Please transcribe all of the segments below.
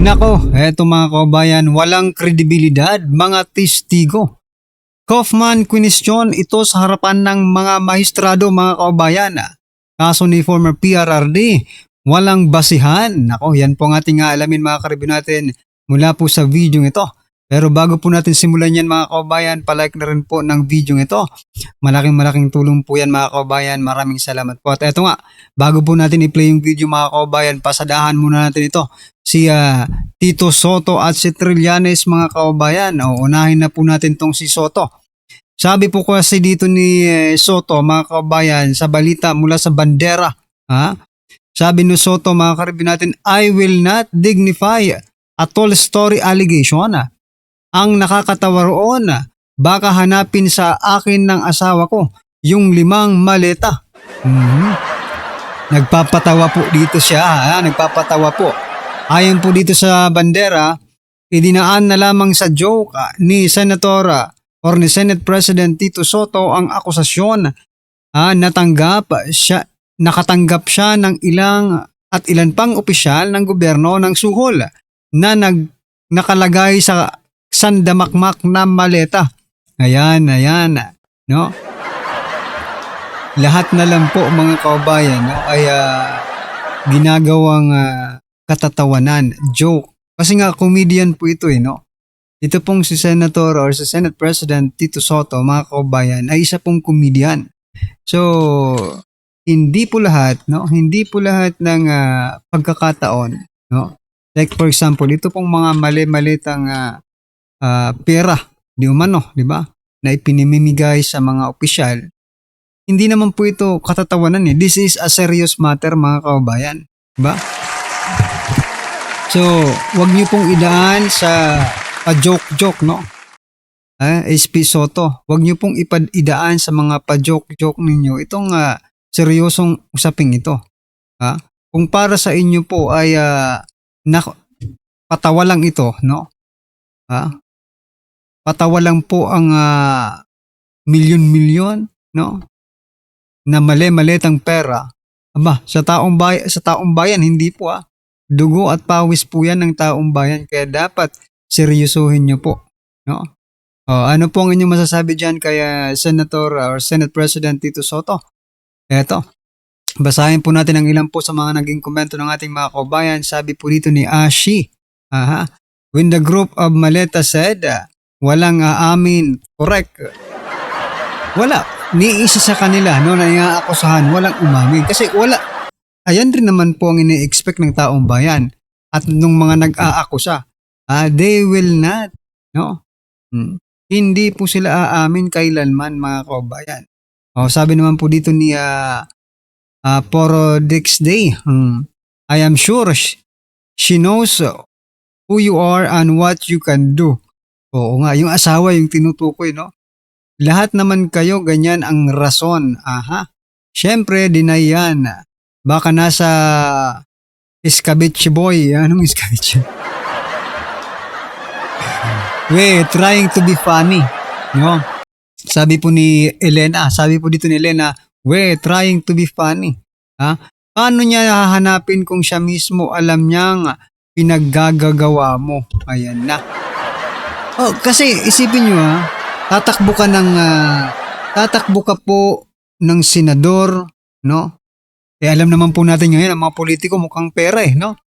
Nako, eto mga kabayan, walang kredibilidad, mga testigo. Kaufman question ito sa harapan ng mga mahistrado mga kabayan. Kaso ni former PRRD, walang basihan. Nako, yan po ang ating alamin mga karibin natin mula po sa video ito. Pero bago po natin simulan yan mga kabayan, palike na rin po ng video ito. Malaking tulong po yan mga kabayan. Maraming salamat po. At eto nga, bago po natin i-play yung video mga kabayan, pasadahan muna natin ito. Si Tito Soto at si Trillanes mga kabayan. Unahin na po natin tong si Soto. Sabi po kasi dito ni Soto mga kabayan sa balita mula sa bandera. Sabi ni Soto mga karibin natin, I will not dignify a tall story allegation. Ang nakakatawa roon, baka hanapin sa akin ng asawa ko yung 5 maleta. Nagpapatawa po dito siya. Nagpapatawa po. Ayon po dito sa bandera, idinaan na lamang sa joke ni Senator or ni Senate President Tito Soto ang akusasyon. Nakatanggap siya ng ilan pang opisyal ng gobyerno ng suhol na nakalagay sa sandamakmak na maleta. Ayan, no? Lahat na lang po mga kabayan ay ginagawang katatawanan, joke. Kasi nga comedian po ito no? Ito pong si Senator or si Senate President Tito Soto, mga kabayan, ay isa pong comedian. So, hindi po lahat ng pagkakataon, no? Like for example, ito pong mga mali-malitang pera, di ba? Na ipinimimigay sa mga opisyal. Hindi naman po ito katatawanan . This is a serious matter mga kabayan, di ba? So, wag niyo pong idaan sa pa-joke-joke, no? SP Soto, wag niyo pong idaan sa mga pa-joke-joke ninyo itong seryosong usaping ito. Kung para sa inyo po ay patawa lang ito, no? Patawa lang po ang milyon-milyon, no? Na mali-malitang pera. Sa taong bayan hindi po Dugo at pawis po yan ng taong bayan, kaya dapat seryosohin nyo po, no? Ano po ang inyong masasabi dyan kay Senator or Senate President Tito Soto? Eto, basahin po natin ang ilan po sa mga naging komento ng ating mga kabayan. Sabi po dito ni Ashi, when the group of Maleta said, walang aamin, correct. Wala, ni isa sa kanila, no, na iaakusahan, walang umamin. Kasi wala. Ayan rin naman po ang ini-expect ng taong bayan at nung mga nag-aakusa. They will not, no? Hindi po sila aamin kailanman mga kabayan. Sabi naman po dito ni Porodix Day, I am sure she knows who you are and what you can do. Oo nga, yung asawa yung tinutukoy, no? Lahat naman kayo ganyan ang rason. Siyempre, deny yan. Baka nasa Escabeche boy. Anong Escabeche? Trying to be funny. No? Sabi po dito ni Elena, trying to be funny. Paano niya hahanapin kung siya mismo alam niyang pinaggagawa mo? Ayan na. Kasi isipin niyo tatakbo ka po ng senador, no? Alam naman po natin ngayon, ang mga politiko mukhang pera no?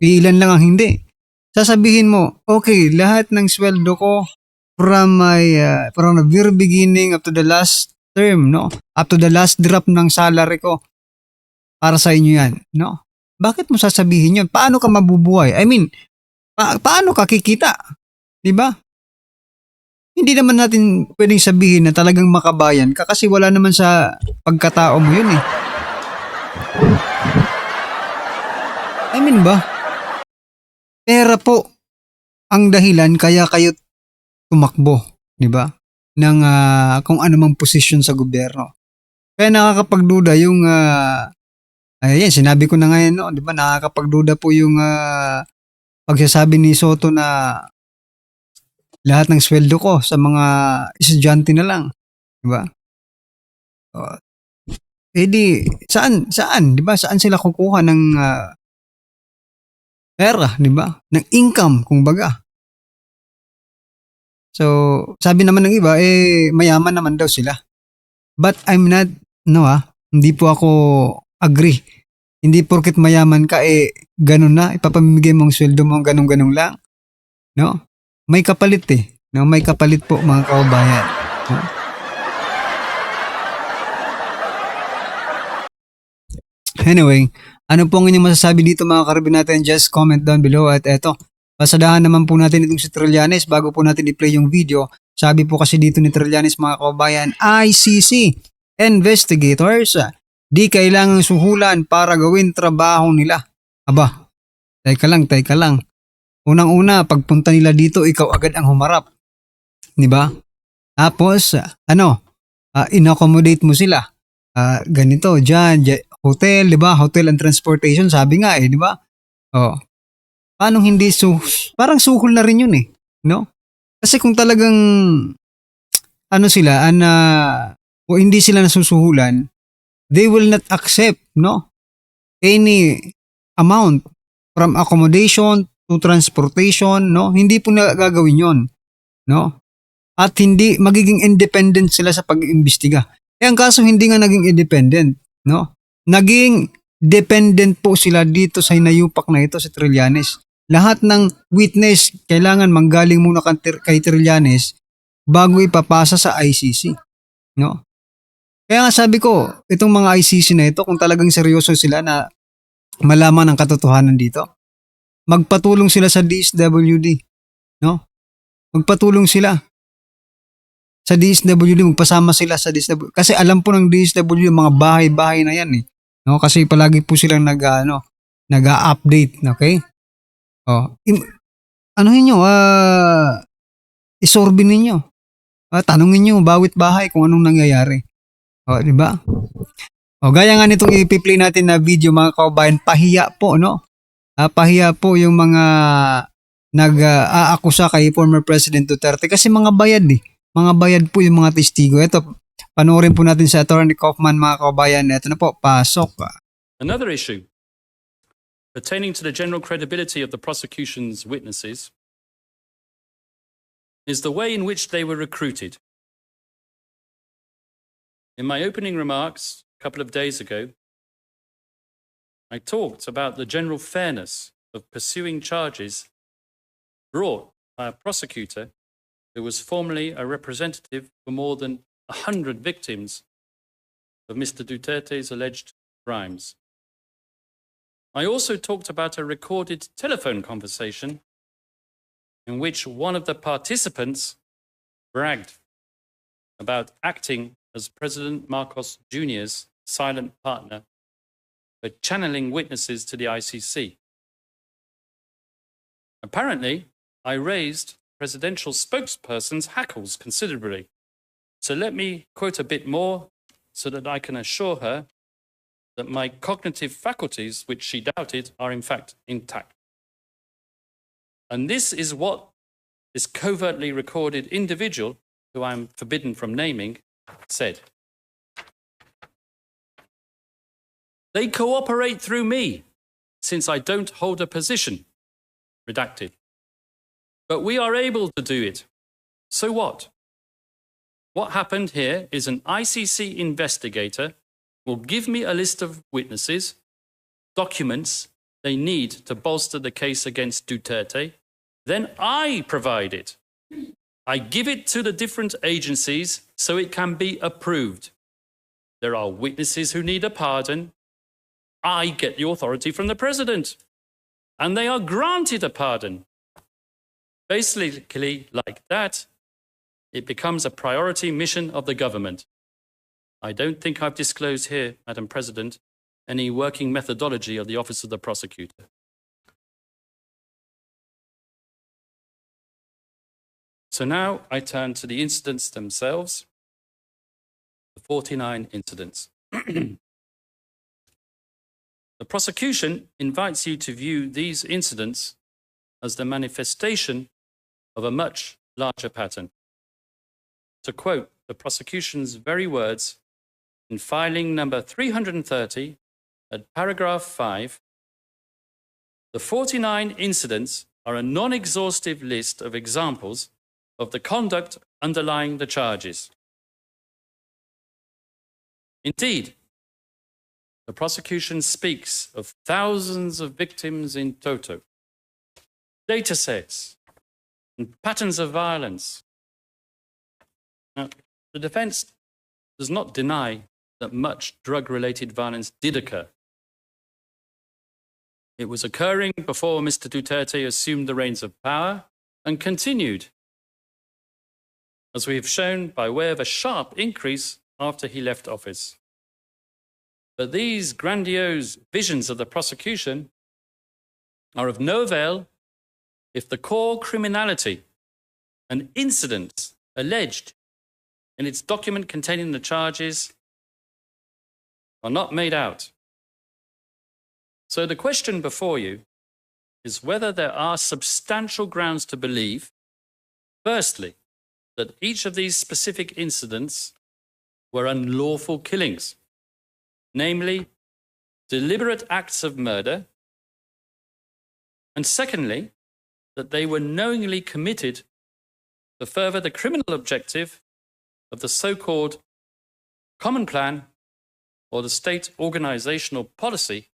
Ilan lang ang hindi. Sasabihin mo, okay, lahat ng sweldo ko from the very beginning up to the last term, no? Up to the last drop ng salary ko, para sa inyo yan, no? Bakit mo sasabihin yun? Paano ka mabubuhay? I mean, paano ka kikita? Diba? Hindi naman natin pwedeng sabihin na talagang makabayan ka kasi wala naman sa pagkatao mo yun I mean ba? Pera po ang dahilan kaya kayo tumakbo, di ba? Ng kung anumang posisyon sa gobyerno. Kaya nakakapagduda yung sinabi ko na ngayon, no, di ba? Nakakapagduda po yung pagsasabi ni Soto na lahat ng sweldo ko sa mga estudyante na lang, di ba? Di saan, di ba? Saan sila kukuha ng pera, di ba? Ng income, kumbaga. So, sabi naman ng iba, mayaman naman daw sila. But I'm not, hindi po ako agree. Hindi porket mayaman ka, ganun na, ipapamigay mong sweldo mo, ganun-ganun lang. No? May kapalit No? May kapalit po mga kaubayan. No? Anyway, ano po ang inyong masasabi dito mga karabin natin? Just comment down below. At eto, pasadahan naman po natin itong si Trillanes bago po natin i-play yung video. Sabi po kasi dito ni Trillanes mga kaubayan, ICC investigators, di kailangang suhulan para gawin trabaho nila. Aba, teka lang. Unang-una, pagpunta nila dito, ikaw agad ang humarap. Diba? Tapos, in-accommodate mo sila. Ganito, dyan, hotel, diba? Hotel and transportation, sabi nga diba? Oh. Paano hindi parang suhol na rin yun no? Kasi kung talagang o hindi sila nasusuhulan, they will not accept, no? Any amount from accommodation to transportation, no? Hindi po na gagawin yon, no? At hindi magiging independent sila sa pag-iimbestiga. Ang kaso hindi nga naging independent, no? Naging dependent po sila dito sa hinayupak na ito sa Trillanes. Lahat ng witness kailangan manggaling muna kay Trillanes bago ipapasa sa ICC, no? Kaya nga sabi ko, itong mga ICC na ito, kung talagang seryoso sila na malaman ang katotohanan dito, magpatulong sila sa DSWD, no? Magpatulong sila sa DSWD, magpasama sila sa DSWD. Kasi alam po ng DSWD mga bahay-bahay na yan no? Kasi palagi po silang nag-update, okay? Isorbin ninyo. Tanungin niyo bawat bahay kung anong nangyayari. Di ba? Gaya nga nitong i-play natin na video mga kaubayan, pahiya po, no? Pahiya po yung mga nag-aakusa kay former President Duterte kasi mga bayad Mga bayad po yung mga testigo. Ito, panoorin po natin sa Attorney Kaufman mga kaubayan. Ito na po, pasok. Another issue pertaining to the general credibility of the prosecution's witnesses is the way in which they were recruited. In my opening remarks a couple of days ago, I talked about the general fairness of pursuing charges brought by a prosecutor who was formerly a representative for more than 100 victims of Mr. Duterte's alleged crimes. I also talked about a recorded telephone conversation in which one of the participants bragged about acting as President Marcos Jr.'s silent partner for channeling witnesses to the ICC. Apparently, I raised presidential spokesperson's hackles considerably. So let me quote a bit more so that I can assure her that my cognitive faculties, which she doubted, are in fact intact. And this is what this covertly recorded individual, who I'm forbidden from naming, said. They cooperate through me, since I don't hold a position. Redacted. But we are able to do it. So what? What happened here is an ICC investigator will give me a list of witnesses, documents they need to bolster the case against Duterte. Then I provide it. I give it to the different agencies so it can be approved. There are witnesses who need a pardon. I get the authority from the president, and they are granted a pardon. Basically, like that, it becomes a priority mission of the government. I don't think I've disclosed here, Madam President, any working methodology of the Office of the Prosecutor. So now I turn to the incidents themselves, the 49 incidents. The prosecution invites you to view these incidents as the manifestation of a much larger pattern. To quote the prosecution's very words in filing number 330 at paragraph 5, The 49 incidents are a non-exhaustive list of examples of the conduct underlying the charges. Indeed, the prosecution speaks of thousands of victims in toto, data sets, and patterns of violence. Now, the defense does not deny that much drug-related violence did occur. It was occurring before Mr. Duterte assumed the reins of power and continued, as we have shown, by way of a sharp increase after he left office. But these grandiose visions of the prosecution are of no avail if the core criminality and incidents alleged in its document containing the charges are not made out. So the question before you is whether there are substantial grounds to believe, firstly, that each of these specific incidents were unlawful killings, namely deliberate acts of murder, and secondly, that they were knowingly committed to further the criminal objective of the so-called common plan or the state organizational policy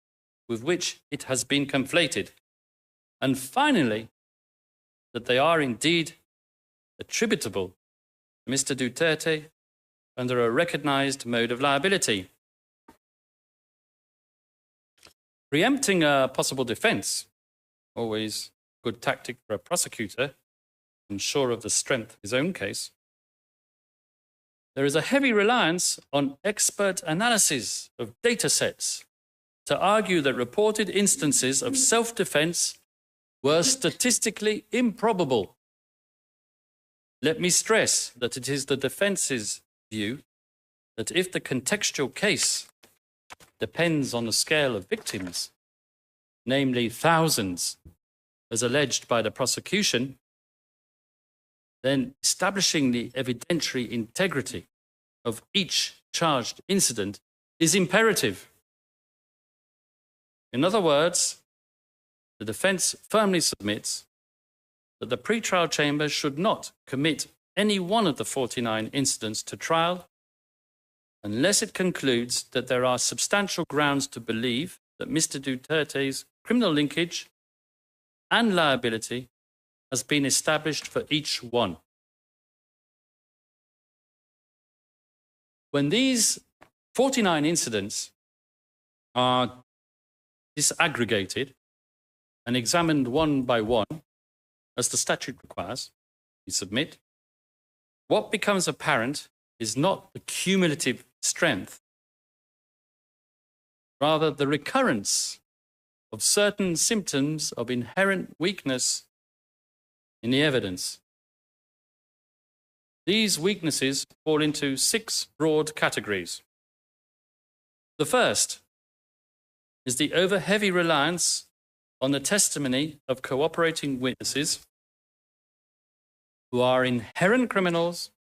with which it has been conflated, and finally, that they are indeed attributable to Mr. Duterte under a recognized mode of liability. Preempting a possible defense, always a good tactic for a prosecutor, and sure of the strength of his own case, there is a heavy reliance on expert analysis of data sets to argue that reported instances of self-defense were statistically improbable. Let me stress that it is the defense's view that if the contextual case depends on the scale of victims, namely thousands, as alleged by the prosecution, then establishing the evidentiary integrity of each charged incident is imperative. In other words, the defense firmly submits that the pretrial chamber should not commit any one of the 49 incidents to trial unless it concludes that there are substantial grounds to believe that Mr. Duterte's criminal linkage and liability has been established for each one. When these 49 incidents are disaggregated and examined one by one, as the statute requires, we submit, what becomes apparent is not the cumulative strength, rather the recurrence of certain symptoms of inherent weakness in the evidence. These weaknesses fall into 6 broad categories. The first is the over-heavy reliance on the testimony of cooperating witnesses who are inherent criminals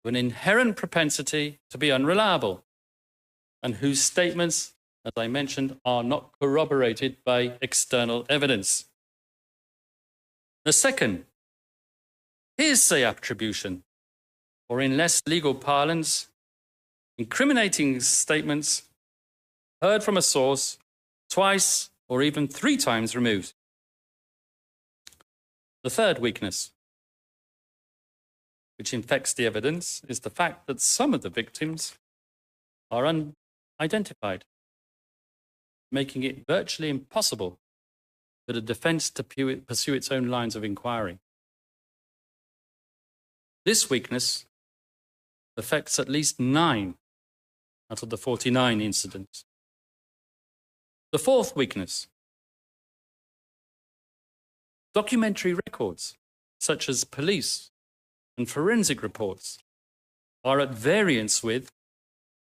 with an inherent propensity to be unreliable and whose statements, as I mentioned, are not corroborated by external evidence. The second, hearsay attribution, or in less legal parlance, incriminating statements heard from a source twice or even 3 times removed. The third weakness, which infects the evidence, is the fact that some of the victims are unidentified, making it virtually impossible for the defense to pursue its own lines of inquiry. This weakness affects at least 9 out of the 49 incidents. The fourth weakness, documentary records, such as police and forensic reports, are at variance with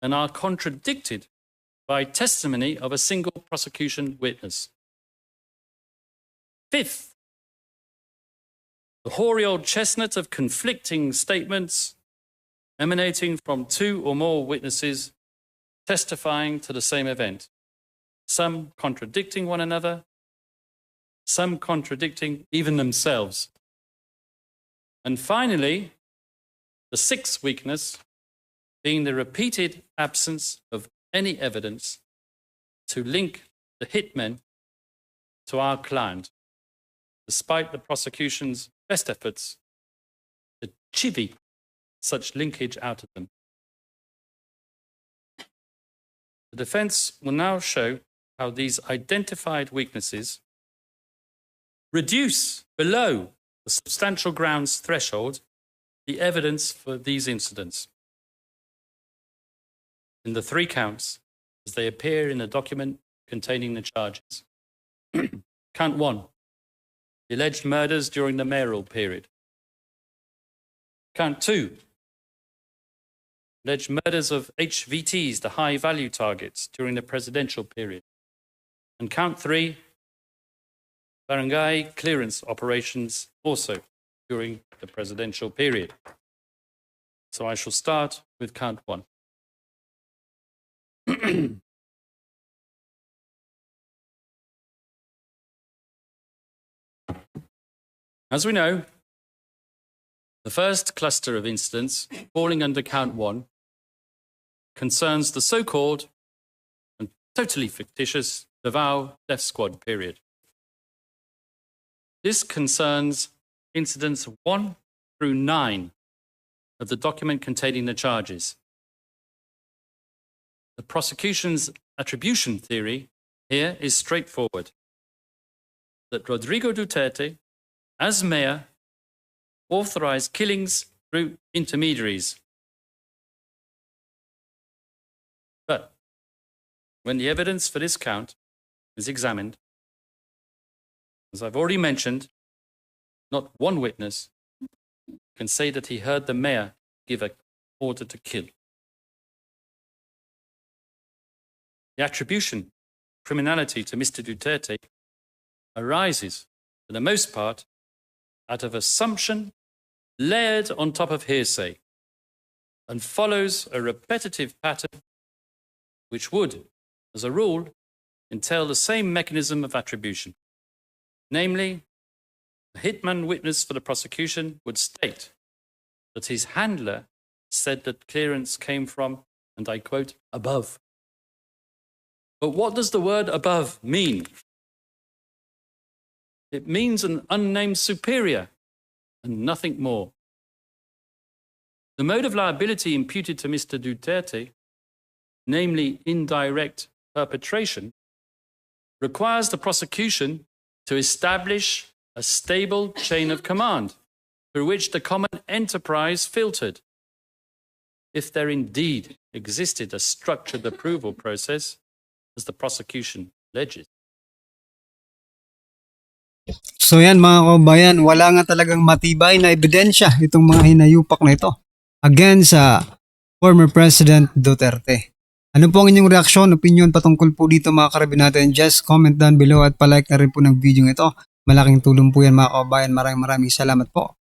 and are contradicted by testimony of a single prosecution witness. Fifth, the hoary old chestnut of conflicting statements emanating from 2 or more witnesses testifying to the same event, some contradicting one another some contradicting even themselves. And finally, the sixth weakness being the repeated absence of any evidence to link the hitmen to our client, despite the prosecution's best efforts to chivvy such linkage out of them. The defense will now show how these identified weaknesses reduce below the substantial grounds threshold the evidence for these incidents in the three counts as they appear in the document containing the charges. Count 1, the alleged murders during the mayoral period. Count 2, alleged murders of HVTs, the high-value targets, during the presidential period. And count 3, barangay clearance operations also during the presidential period. So I shall start with count 1. As we know, the first cluster of incidents falling under count 1 concerns the so-called and totally fictitious Davao Death Squad period. This concerns incidents 1 through 9 of the document containing the charges. The prosecution's attribution theory here is straightforward, that Rodrigo Duterte, as mayor, authorized killings through intermediaries. But when the evidence for this count is examined, as I've already mentioned, not one witness can say that he heard the mayor give an order to kill. The attribution of criminality to Mr. Duterte arises, for the most part, out of assumption layered on top of hearsay and follows a repetitive pattern which would, as a rule, entail the same mechanism of attribution. Namely, the hitman witness for the prosecution would state that his handler said that clearance came from, and I quote, above. But what does the word above mean? It means an unnamed superior and nothing more. The mode of liability imputed to Mr. Duterte, namely indirect perpetration, requires the prosecution to establish a stable chain of command through which the common enterprise filtered. If there indeed existed a structured approval process, as the prosecution alleges. So yan mga kabayan, wala nga talagang matibay na ebidensya itong mga hinayupak na ito against sa former President Duterte. Ano po ang inyong reaksyon, opinion patungkol po dito mga karabin natin? Just comment down below at palike na rin po ng video ito. Malaking tulong po yan mga kabayan. Maraming salamat po.